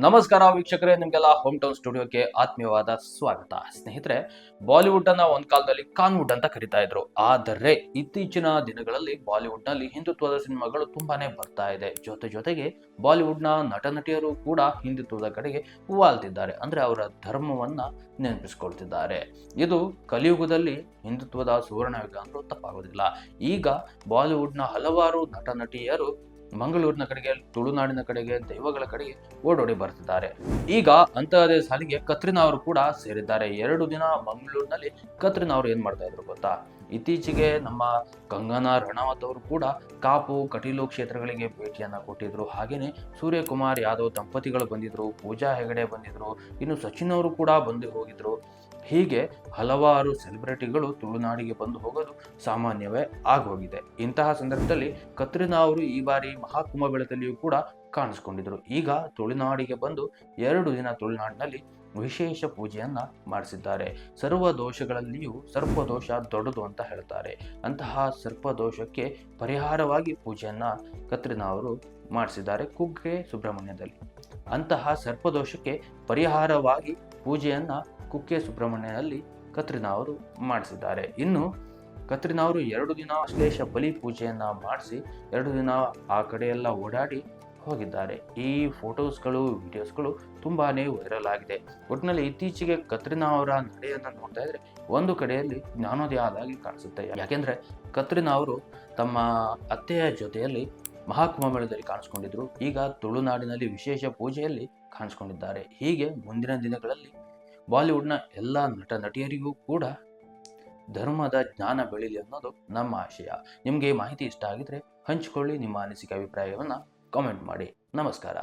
ನಮಸ್ಕಾರ ವೀಕ್ಷಕರೇ, ನಿಮಗೆಲ್ಲ ಹೋಮ್ ಟೌನ್ ಸ್ಟುಡಿಯೋಕ್ಕೆ ಆತ್ಮೀಯವಾದ ಸ್ವಾಗತ. ಸ್ನೇಹಿತರೆ, ಬಾಲಿವುಡ್ ಅನ್ನ ಒಂದ್ ಕಾಲದಲ್ಲಿ ಕಾನ್ವುಡ್ ಅಂತ ಕರಿತಾ ಇದ್ರು. ಆದರೆ ಇತ್ತೀಚಿನ ದಿನಗಳಲ್ಲಿ ಬಾಲಿವುಡ್ ನಲ್ಲಿ ಹಿಂದುತ್ವದ ಸಿನಿಮಾಗಳು ತುಂಬಾನೇ ಬರ್ತಾ ಇದೆ. ಜೊತೆಗೆ ಬಾಲಿವುಡ್ ನ ನಟ ನಟಿಯರು ಕೂಡ ಹಿಂದುತ್ವದ ಕಡೆಗೆ ವಾಲ್ತಿದ್ದಾರೆ. ಅಂದ್ರೆ ಅವರ ಧರ್ಮವನ್ನ ನೆನಪಿಸಿಕೊಳ್ತಿದ್ದಾರೆ. ಇದು ಕಲಿಯುಗದಲ್ಲಿ ಹಿಂದುತ್ವದ ಸುವರ್ಣಯುಗ ಅಂದ್ರೂ ತಪ್ಪಾಗೋದಿಲ್ಲ. ಈಗ ಬಾಲಿವುಡ್ ನ ಹಲವಾರು ನಟ ನಟಿಯರು ಮಂಗಳೂರಿನ ಕಡೆಗೆ, ತುಳುನಾಡಿನ ಕಡೆಗೆ, ದೈವಗಳ ಕಡೆಗೆ ಓಡೋಡಿ ಬರ್ತಿದ್ದಾರೆ. ಈಗ ಅಂತಹದೇ ಸಾಲಿಗೆ ಕತ್ರಿನಾ ಅವರು ಕೂಡ ಸೇರಿದ್ದಾರೆ. 2 ದಿನ ಮಂಗಳೂರಿನಲ್ಲಿ ಕತ್ರಿನಾ ಅವರು ಏನ್ ಮಾಡ್ತಾ ಇದ್ರು ಗೊತ್ತಾ? ಇತ್ತೀಚೆಗೆ ನಮ್ಮ ಕಂಗನಾ ರಣಾವತ್ ಅವರು ಕೂಡ ಕಾಪು, ಕಟೀಲು ಕ್ಷೇತ್ರಗಳಿಗೆ ಭೇಟಿಯನ್ನ ಕೊಟ್ಟಿದ್ರು. ಹಾಗೇನೆ ಸೂರ್ಯಕುಮಾರ್ ಯಾದವ್ ದಂಪತಿಗಳು ಬಂದಿದ್ರು, ಪೂಜಾ ಹೆಗಡೆ ಬಂದಿದ್ರು, ಇನ್ನು ಸಚಿನ್ ಅವರು ಕೂಡ ಬಂದು ಹೋಗಿದ್ರು. ಹೀಗೆ ಹಲವಾರು ಸೆಲೆಬ್ರಿಟಿಗಳು ತುಳುನಾಡಿಗೆ ಬಂದು ಹೋಗೋದು ಸಾಮಾನ್ಯವೇ ಆಗೋಗಿದೆ. ಇಂತಹ ಸಂದರ್ಭದಲ್ಲಿ ಕತ್ರಿನಾ ಅವರು ಈ ಬಾರಿ ಮಹಾಕುಂಭಮೇಳದಲ್ಲಿಯೂ ಕೂಡ ಕಾಣಿಸ್ಕೊಂಡಿದ್ರು. ಈಗ ತುಳುನಾಡಿಗೆ ಬಂದು 2 ದಿನ ತುಳುನಾಡಿನಲ್ಲಿ ವಿಶೇಷ ಪೂಜೆಯನ್ನ ಮಾಡಿಸಿದ್ದಾರೆ. ಸರ್ವ ದೋಷಗಳಲ್ಲಿಯೂ ಸರ್ಪದೋಷ ದೊಡ್ಡದು ಅಂತ ಹೇಳ್ತಾರೆ. ಅಂತಹ ಸರ್ಪದೋಷಕ್ಕೆ ಪರಿಹಾರವಾಗಿ ಪೂಜೆಯನ್ನ ಕತ್ರಿನಾ ಅವರು ಮಾಡಿಸಿದ್ದಾರೆ ಕುಕ್ಕೆ ಸುಬ್ರಹ್ಮಣ್ಯದಲ್ಲಿ. ಅಂತಹ ಸರ್ಪದೋಷಕ್ಕೆ ಪರಿಹಾರವಾಗಿ ಪೂಜೆಯನ್ನ ಕುಕ್ಕೆ ಸುಬ್ರಹ್ಮಣ್ಯದಲ್ಲಿ ಕತ್ರಿನಾ ಅವರು ಮಾಡಿಸಿದ್ದಾರೆ. ಇನ್ನು ಕತ್ರಿನಾ ಅವರು 2 ದಿನ ಅಶ್ಲೇಷ ಬಲಿ ಪೂಜೆಯನ್ನ ಮಾಡಿಸಿ 2 ದಿನ ಆ ಕಡೆ ಎಲ್ಲ ಓಡಾಡಿ ಹೋಗಿದ್ದಾರೆ. ಈ ಫೋಟೋಸ್ಗಳು, ವಿಡಿಯೋಸ್ಗಳು ತುಂಬಾನೇ ವೈರಲ್ ಆಗಿದೆ. ಒಟ್ಟಿನಲ್ಲಿ ಇತ್ತೀಚೆಗೆ ಕತ್ರಿನಾ ಅವರ ನಡೆಯನ್ನ ನೋಡ್ತಾ ಇದ್ರೆ ಒಂದು ಕಡೆಯಲ್ಲಿ ಜ್ಞಾನೋದಯ ಆದಾಗಿ ಕಾಣಿಸುತ್ತೆ. ಯಾಕೆಂದ್ರೆ ಕತ್ರಿನಾ ಅವರು ತಮ್ಮ ಅತ್ತೆಯ ಜೊತೆಯಲ್ಲಿ ಮಹಾಕುಂಭಮೇಳದಲ್ಲಿ ಕಾಣಿಸ್ಕೊಂಡಿದ್ರು. ಈಗ ತುಳುನಾಡಿನಲ್ಲಿ ವಿಶೇಷ ಪೂಜೆಯಲ್ಲಿ ಕಾಣಿಸ್ಕೊಂಡಿದ್ದಾರೆ. ಹೀಗೆ ಮುಂದಿನ ದಿನಗಳಲ್ಲಿ ಬಾಲಿವುಡ್ನ ಎಲ್ಲ ನಟ ನಟಿಯರಿಗೂ ಕೂಡ ಧರ್ಮದ ಜ್ಞಾನ ಬೆಳೀಲಿ ಅನ್ನೋದು ನಮ್ಮ ಆಶಯ. ನಿಮಗೆ ಮಾಹಿತಿ ಇಷ್ಟ ಆಗಿದ್ರೆ ಹಂಚಿಕೊಳ್ಳಿ. ನಿಮ್ಮ ಅನಿಸಿಕೆ, ಅಭಿಪ್ರಾಯವನ್ನು ಕಾಮೆಂಟ್ ಮಾಡಿ. ನಮಸ್ಕಾರ.